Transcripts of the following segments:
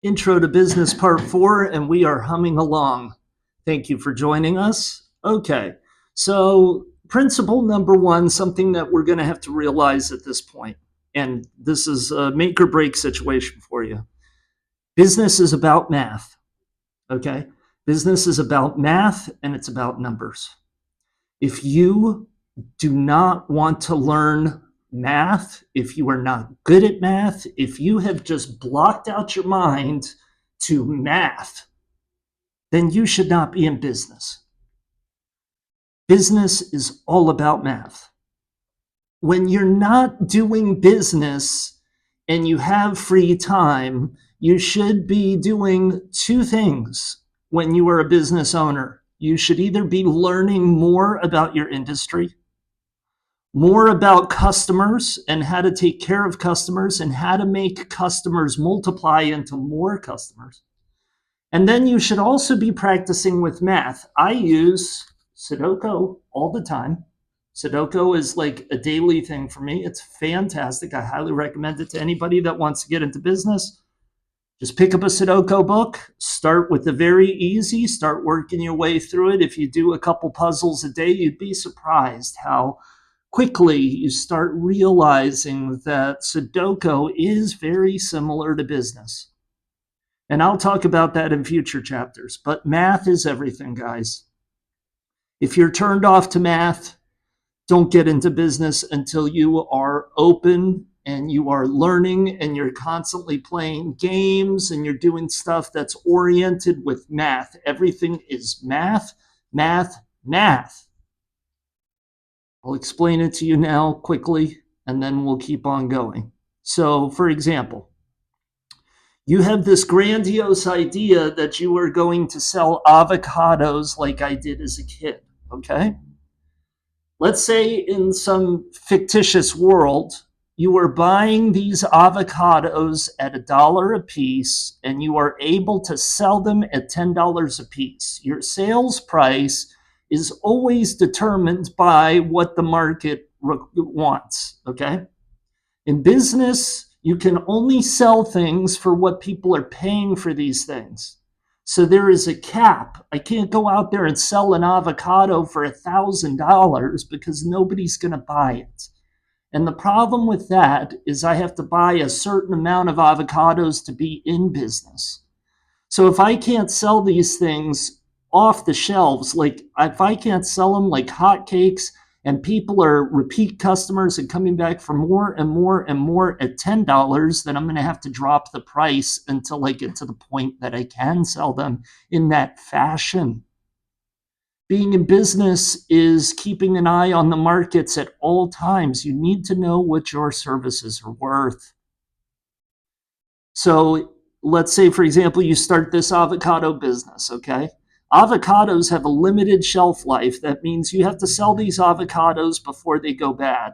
Intro to Business Part 4, and we are humming along. Thank you for joining us. Okay, so principle number one, something that we're going to have to realize at this point, and this is a make or break situation for you. Business is about math, okay? Business is about math and it's about numbers. If you do not want to learn math, if you are not good at math, if you have just blocked out your mind to math, then you should not be in business. Business is all about math. When you're not doing business and you have free time, you should be doing two things when you are a business owner. You should either be learning more about your industry, more about customers and how to take care of customers and how to make customers multiply into more customers. And then you should also be practicing with math. I use Sudoku all the time. Sudoku is like a daily thing for me. It's fantastic. I highly recommend it to anybody that wants to get into business. Just pick up a Sudoku book, start with the very easy, start working your way through it. If you do a couple puzzles a day, you'd be surprised how quickly you start realizing that Sudoku is very similar to business. And I'll talk about that in future chapters. But math is everything, guys. If you're turned off to math, don't get into business until you are open and you are learning and you're constantly playing games and you're doing stuff that's oriented with math. Everything is math, math, math. I'll explain it to you now quickly, and then we'll keep on going. So, for example, you have this grandiose idea that you are going to sell avocados like I did as a kid, okay? Let's say in some fictitious world, you are buying these avocados at $1 a piece, and you are able to sell them at $10 a piece. Your sales price is always determined by what the market wants, okay? In business, you can only sell things for what people are paying for these things. So there is a cap. I can't go out there and sell an avocado for $1,000 because nobody's going to buy it. And the problem with that is I have to buy a certain amount of avocados to be in business. So if I can't sell these things off the shelves, like if I can't sell them like hotcakes and people are repeat customers and coming back for more and more and more at $10, then I'm going to have to drop the price until I get to the point that I can sell them in that fashion. Being in business is keeping an eye on the markets at all times. You need to know what your services are worth. So let's say, for example, you start this avocado business, okay? Avocados have a limited shelf life. That means you have to sell these avocados before they go bad.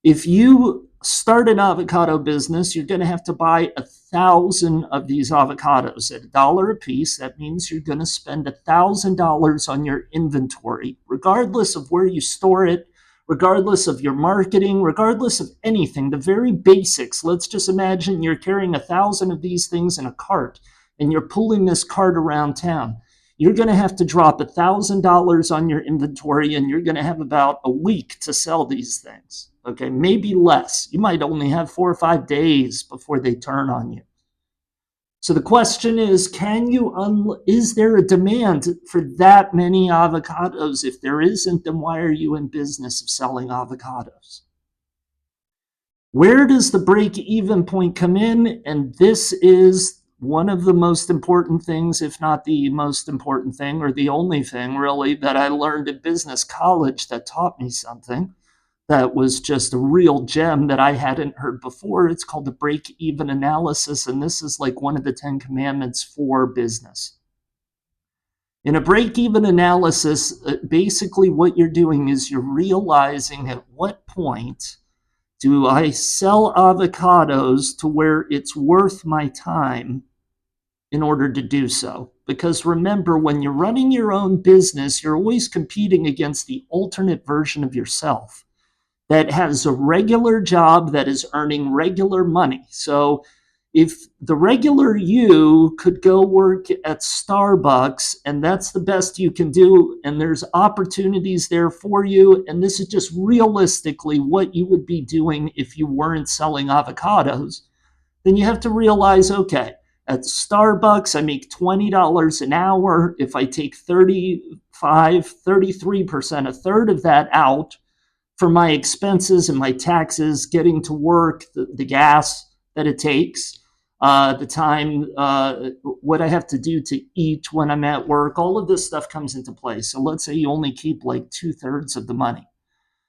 If you start an avocado business, you're going to have to buy 1,000 of these avocados at $1 a piece. That means you're going to spend $1,000 on your inventory, regardless of where you store it, regardless of your marketing, regardless of anything, the very basics. Let's just imagine you're carrying 1,000 of these things in a cart and you're pulling this cart around town. You're going to have to drop $1,000 on your inventory and you're going to have about a week to sell these things. Okay, maybe less. You might only have 4 or 5 days before they turn on you. So the question is, is there a demand for that many avocados? If there isn't, then why are you in business of selling avocados? Where does the break-even point come in? And this is one of the most important things, if not the most important thing, or the only thing really that I learned in business college that taught me something that was just a real gem that I hadn't heard before. It's called the break-even analysis, and this is like one of the 10 commandments for business. In a break-even analysis, basically what you're doing is you're realizing at what point do I sell avocados to where it's worth my time in order to do so. Because remember, when you're running your own business, you're always competing against the alternate version of yourself that has a regular job that is earning regular money. So If the regular you could go work at Starbucks and that's the best you can do, and there's opportunities there for you, and this is just realistically what you would be doing if you weren't selling avocados, then you have to realize, okay, at Starbucks, I make $20 an hour. If I take 33%, a third of that out for my expenses and my taxes, getting to work, the gas that it takes, the time, what I have to do to eat when I'm at work, all of this stuff comes into play. So let's say you only keep like 2/3 of the money.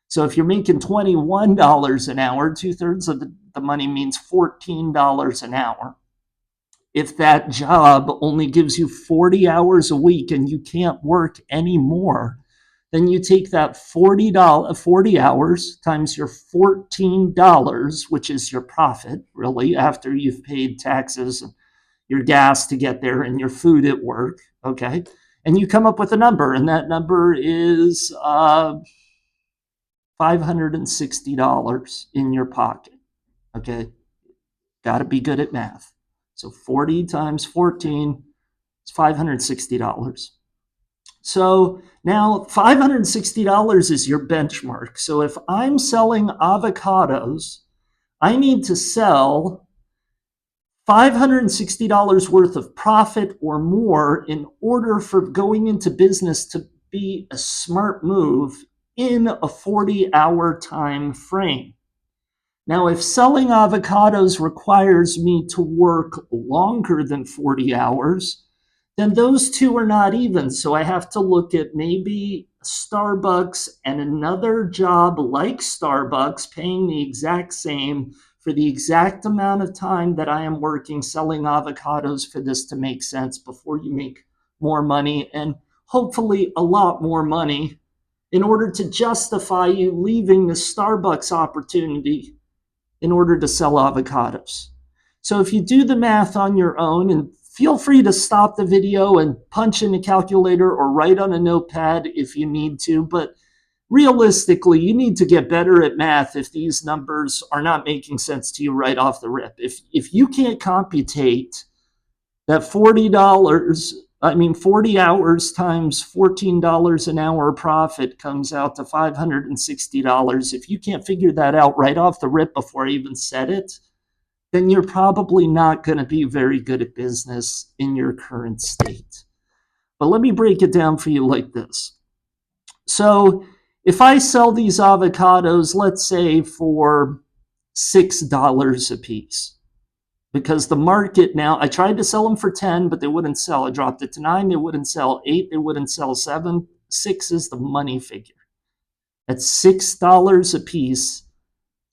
So if you're making $21 an hour, 2/3 of the money means $14 an hour. If that job only gives you 40 hours a week and you can't work anymore, then you take that $40 40 hours times your $14, which is your profit, really, after you've paid taxes, your gas to get there, and your food at work, okay? And you come up with a number, and that number is $560 in your pocket, okay? Got to be good at math. So 40 times 14 is $560. So now $560 is your benchmark. So if I'm selling avocados, I need to sell $560 worth of profit or more in order for going into business to be a smart move in a 40-hour time frame. Now, if selling avocados requires me to work longer than 40 hours, then those two are not even. So I have to look at maybe Starbucks and another job like Starbucks paying the exact same for the exact amount of time that I am working selling avocados for this to make sense before you make more money, and hopefully a lot more money, in order to justify you leaving the Starbucks opportunity in order to sell avocados. So if you do the math on your own, and feel free to stop the video and punch in a calculator or write on a notepad if you need to, but realistically, you need to get better at math if these numbers are not making sense to you right off the rip. If you can't computate that $40, 40 hours times $14 an hour profit comes out to $560. If you can't figure that out right off the rip before I even said it, then you're probably not going to be very good at business in your current state. But let me break it down for you like this. So if I sell these avocados, let's say for $6 a piece, because the market now, I tried to sell them for 10, but they wouldn't sell. I dropped it to 9, they wouldn't sell. 8, they wouldn't sell. 7, 6 is the money figure. At $6 a piece,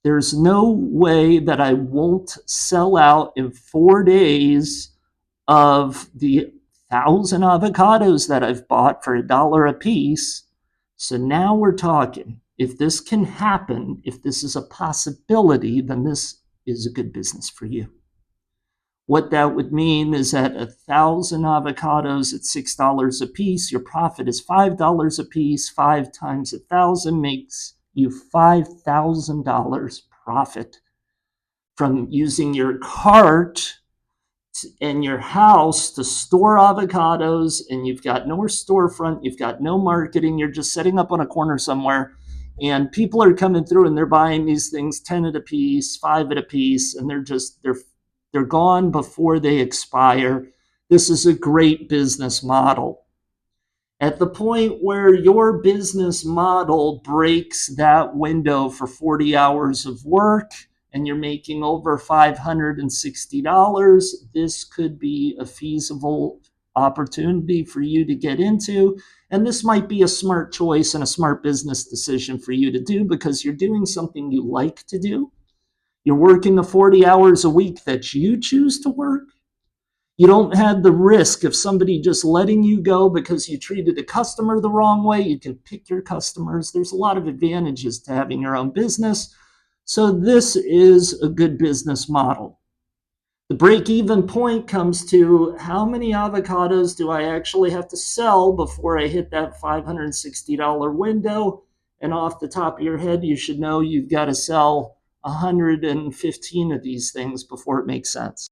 there's no way that I won't sell out in 4 days of the 1,000 avocados that I've bought for $1 a piece. So now we're talking. If this can happen, if this is a possibility, then this is a good business for you. What that would mean is that 1,000 avocados at $6 a piece, your profit is $5 a piece. 5 times 1,000 makes you $5,000 profit from using your cart and your house to store avocados, and you've got no storefront, you've got no marketing, you're just setting up on a corner somewhere, and people are coming through and they're buying these things 10 at a piece, 5 at a piece, and they're gone before they expire. This is a great business model. At the point where your business model breaks that window for 40 hours of work and you're making over $560, this could be a feasible opportunity for you to get into. And this might be a smart choice and a smart business decision for you to do, because you're doing something you like to do. You're working the 40 hours a week that you choose to work. You don't have the risk of somebody just letting you go because you treated a customer the wrong way. You can pick your customers. There's a lot of advantages to having your own business. So this is a good business model. The break-even point comes to how many avocados do I actually have to sell before I hit that $560 window? And off the top of your head, you should know you've got to sell 115 of these things before it makes sense.